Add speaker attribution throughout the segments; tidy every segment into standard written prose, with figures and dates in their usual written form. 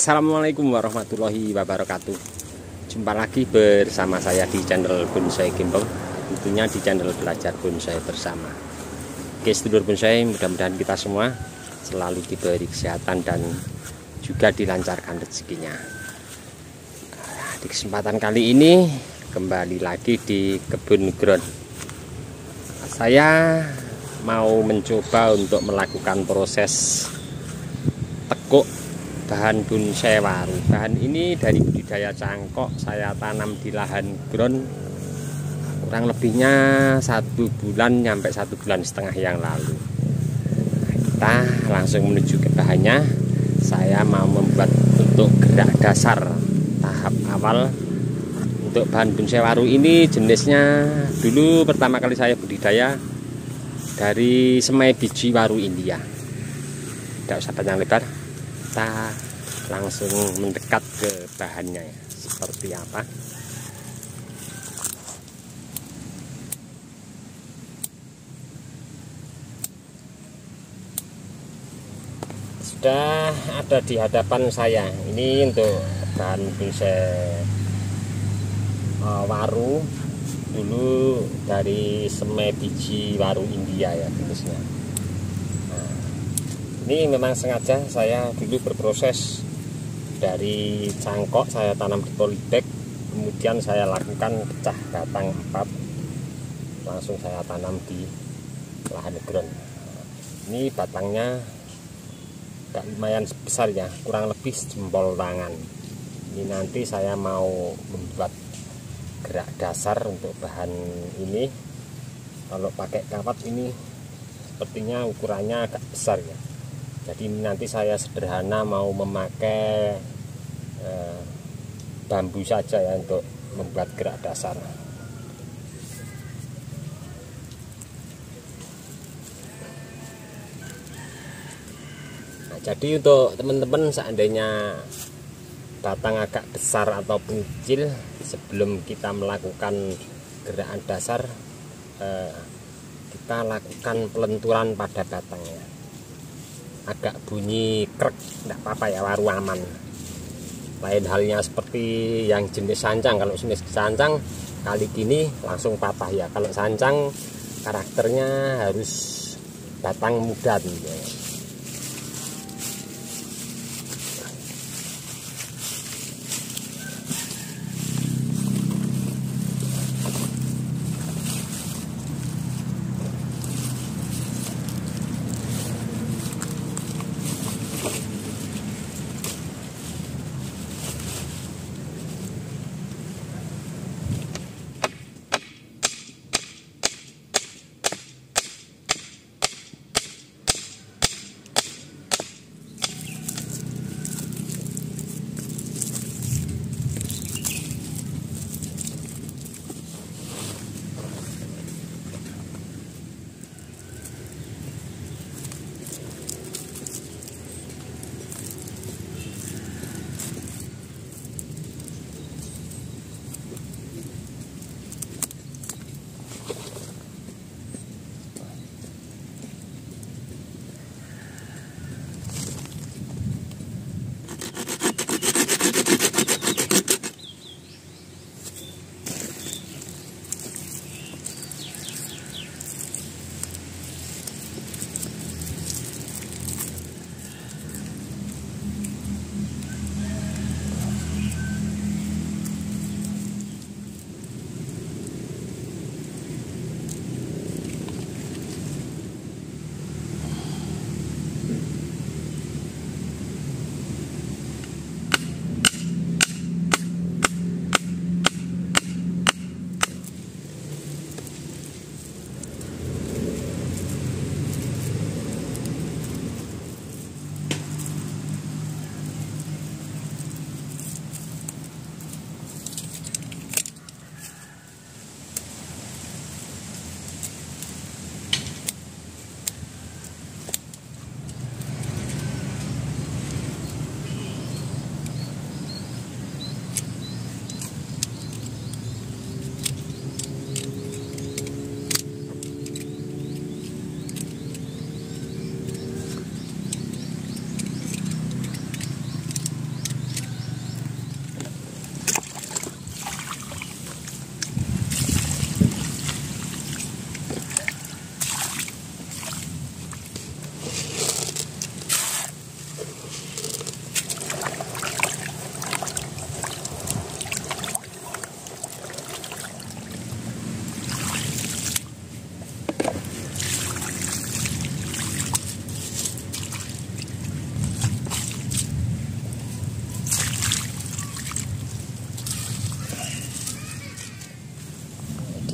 Speaker 1: Assalamualaikum warahmatullahi wabarakatuh. Jumpa lagi bersama saya di channel Bonsai Gembong, tentunya di channel Belajar Bonsai Bersama. Oke sedulur bonsai, mudah-mudahan kita semua selalu diberi kesehatan dan juga dilancarkan rezekinya. Di kesempatan kali ini kembali lagi di kebun ground. Saya mau mencoba untuk melakukan proses tekuk bahan bonsai waru. Bahan ini dari budidaya cangkok, saya tanam di lahan ground kurang lebihnya 1 bulan sampai 1,5 bulan yang lalu. Kita langsung menuju ke bahannya. Saya mau membuat untuk gerak dasar tahap awal untuk bahan bonsai waru ini. Jenisnya dulu pertama kali saya budidaya dari semai biji waru India. Tidak usah panjang lebar, kita langsung mendekat ke bahannya ya, seperti apa. Sudah ada di hadapan saya. Ini untuk bahan bonsai waru dulu dari semai biji waru India ya jenisnya. Ini memang sengaja saya dulu berproses dari cangkok, saya tanam di polybag, kemudian saya lakukan pecah batang 4, langsung saya tanam di lahan ground. Ini batangnya agak lumayan besar ya, kurang lebih jempol tangan. Ini nanti saya mau membuat gerak dasar untuk bahan ini. Kalau pakai kawat ini sepertinya ukurannya agak besar ya. Jadi nanti saya sederhana mau memakai bambu saja ya untuk membuat gerak dasar. Nah, jadi untuk teman-teman seandainya batang agak besar ataupun kecil, sebelum kita melakukan gerakan dasar kita lakukan pelenturan pada batangnya. Agak bunyi krek, tidak apa-apa ya, waru aman. Lain halnya seperti yang jenis sancang. Kalau jenis sancang kali gini langsung patah ya. Kalau sancang karakternya harus batang muda ya.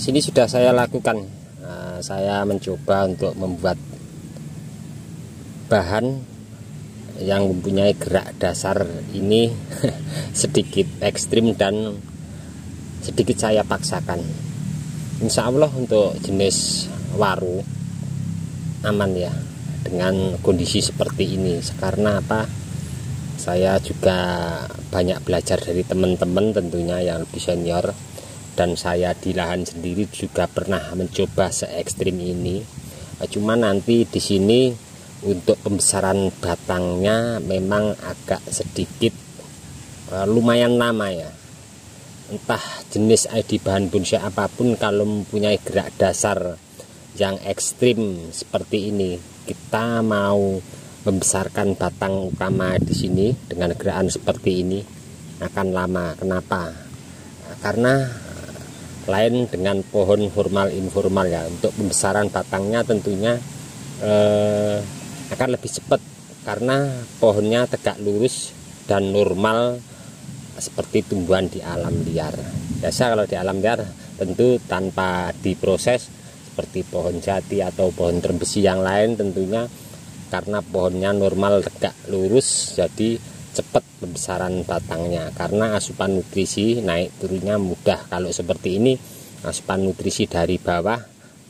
Speaker 1: sini sudah saya lakukan. Saya mencoba untuk membuat bahan yang mempunyai gerak dasar ini sedikit ekstrim dan sedikit saya paksakan. Insya Allah untuk jenis waru aman ya dengan kondisi seperti ini. Karena apa? Saya juga banyak belajar dari teman-teman tentunya yang lebih senior, dan saya di lahan sendiri juga pernah mencoba se ekstrim ini. Cuma nanti di sini untuk pembesaran batangnya memang agak sedikit lumayan lama ya. Entah jenis ID bahan bonsai apapun, kalau mempunyai gerak dasar yang ekstrim seperti ini, kita mau membesarkan batang utama di sini dengan gerakan seperti ini akan lama. Kenapa? Karena lain dengan pohon formal informal ya. Untuk pembesaran batangnya tentunya akan lebih cepat karena pohonnya tegak lurus dan normal seperti tumbuhan di alam liar. Biasa kalau di alam liar tentu tanpa diproses seperti pohon jati atau pohon terbesi yang lain, tentunya karena pohonnya normal tegak lurus jadi cepat pembesaran batangnya, karena asupan nutrisi naik turunnya mudah. Kalau seperti ini asupan nutrisi dari bawah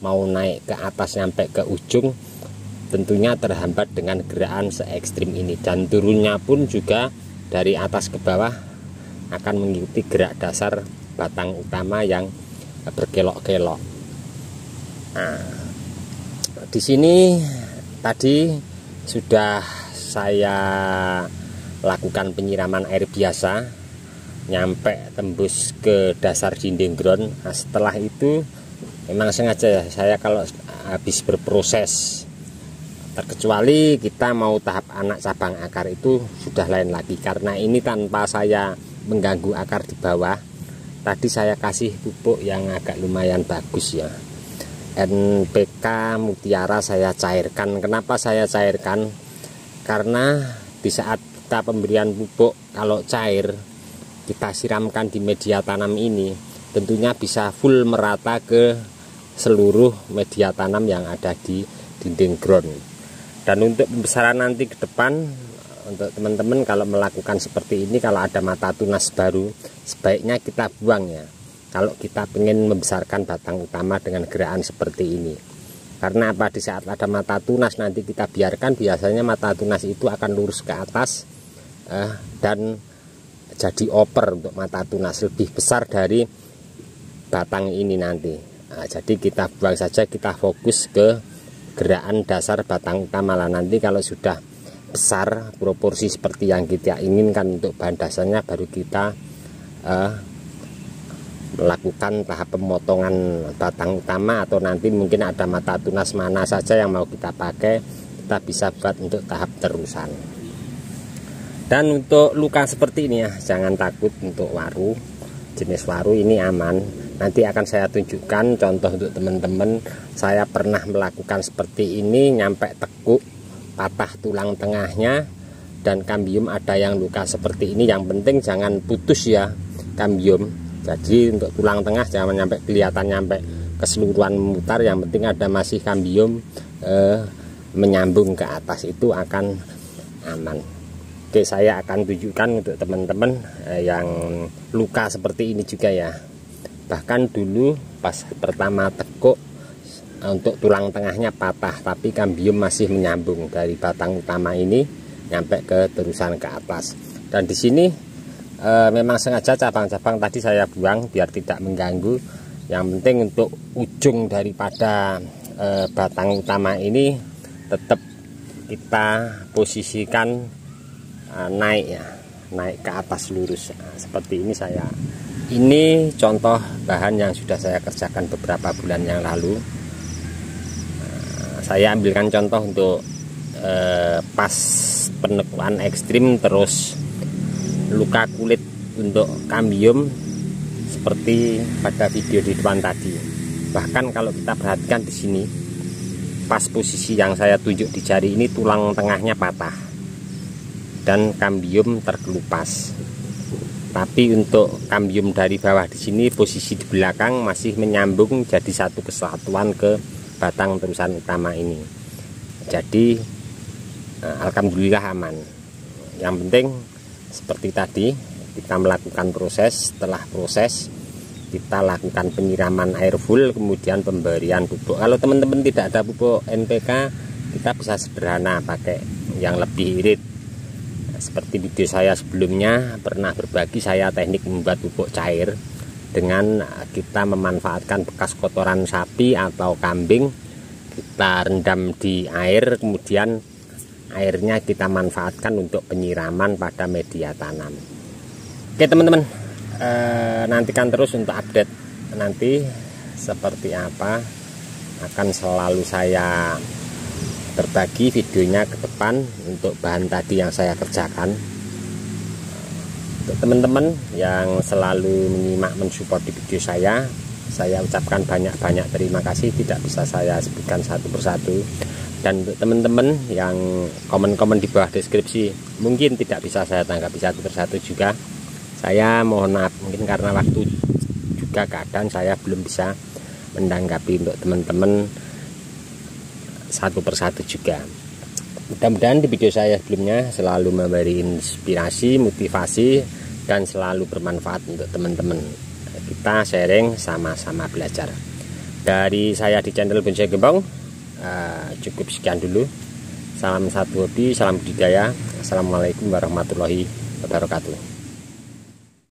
Speaker 1: mau naik ke atas sampai ke ujung tentunya terhambat dengan gerakan se ekstrim ini, dan turunnya pun juga dari atas ke bawah akan mengikuti gerak dasar batang utama yang berkelok-kelok. Nah, di sini tadi sudah saya lakukan penyiraman air biasa nyampe tembus ke dasar dinding ground. Nah, setelah itu memang sengaja ya saya kalau habis berproses, terkecuali kita mau tahap anak cabang akar, itu sudah lain lagi, karena ini tanpa saya mengganggu akar di bawah. Tadi saya kasih pupuk yang agak lumayan bagus ya, NPK Mutiara saya cairkan. Kenapa saya cairkan? Karena di saat kita pemberian pupuk, kalau cair kita siramkan di media tanam ini tentunya bisa full merata ke seluruh media tanam yang ada di dinding ground. Dan untuk pembesaran nanti ke depan, untuk teman-teman kalau melakukan seperti ini, kalau ada mata tunas baru sebaiknya kita buang ya, kalau kita ingin membesarkan batang utama dengan gerakan seperti ini. Karena apa? Di saat ada mata tunas nanti kita biarkan, biasanya mata tunas itu akan lurus ke atas dan jadi oper untuk mata tunas lebih besar dari batang ini nanti. Nah, jadi kita buang saja, kita fokus ke gerakan dasar batang utama lah. Nanti kalau sudah besar proporsi seperti yang kita inginkan untuk bahan dasarnya, baru kita melakukan tahap pemotongan batang utama, atau nanti mungkin ada mata tunas mana saja yang mau kita pakai, kita bisa buat untuk tahap terusan. Dan untuk luka seperti ini ya, jangan takut. Untuk waru, jenis waru ini aman. Nanti akan saya tunjukkan contoh untuk teman-teman. Saya pernah melakukan seperti ini, nyampe tekuk, patah tulang tengahnya, dan kambium ada yang luka seperti ini. Yang penting jangan putus ya kambium. Jadi untuk tulang tengah jangan nyampe kelihatan nyampe keseluruhan memutar, yang penting ada masih kambium menyambung ke atas, itu akan aman. Oke, saya akan tunjukkan untuk teman-teman yang luka seperti ini juga ya. Bahkan dulu pas pertama tekuk, untuk tulang tengahnya patah, tapi kambium masih menyambung dari batang utama ini nyampe ke terusan ke atas. Dan di sini memang sengaja cabang-cabang tadi saya buang biar tidak mengganggu. Yang penting untuk ujung daripada batang utama ini tetap kita posisikan naik ya, naik ke atas lurus. Nah, seperti ini ini contoh bahan yang sudah saya kerjakan beberapa bulan yang lalu. Saya ambilkan contoh untuk pas penekuan ekstrim, terus luka kulit untuk kambium seperti pada video di depan tadi. Bahkan kalau kita perhatikan di sini, pas posisi yang saya tunjuk di jari ini, tulang tengahnya patah dan kambium terkelupas. Tapi untuk kambium dari bawah di sini posisi di belakang masih menyambung jadi satu kesatuan ke batang terusan utama ini. Jadi alhamdulillah aman. Yang penting seperti tadi kita melakukan proses, setelah proses kita lakukan penyiraman air full, kemudian pemberian pupuk. Kalau teman-teman tidak ada pupuk NPK, kita bisa sederhana pakai yang lebih irit. Seperti video saya sebelumnya pernah berbagi saya teknik membuat pupuk cair dengan kita memanfaatkan bekas kotoran sapi atau kambing, kita rendam di air, kemudian airnya kita manfaatkan untuk penyiraman pada media tanam. Oke teman-teman, nantikan terus untuk update nanti seperti apa, akan selalu saya berbagi videonya ke depan untuk bahan tadi yang saya kerjakan. Untuk teman-teman yang selalu menyimak mensupport di video saya ucapkan banyak-banyak terima kasih, tidak bisa saya sebutkan satu persatu. Dan untuk teman-teman yang komen-komen di bawah deskripsi mungkin tidak bisa saya tanggapi satu persatu juga, saya mohon maaf, mungkin karena waktu juga keadaan saya belum bisa menanggapi untuk teman-teman satu persatu juga. Mudah-mudahan di video saya sebelumnya selalu memberi inspirasi, motivasi, dan selalu bermanfaat untuk teman-teman. Kita sharing, sama-sama belajar. Dari saya di channel Bonsai Gembong, cukup sekian dulu. Salam satu hobi, salam budidaya. Assalamualaikum warahmatullahi wabarakatuh.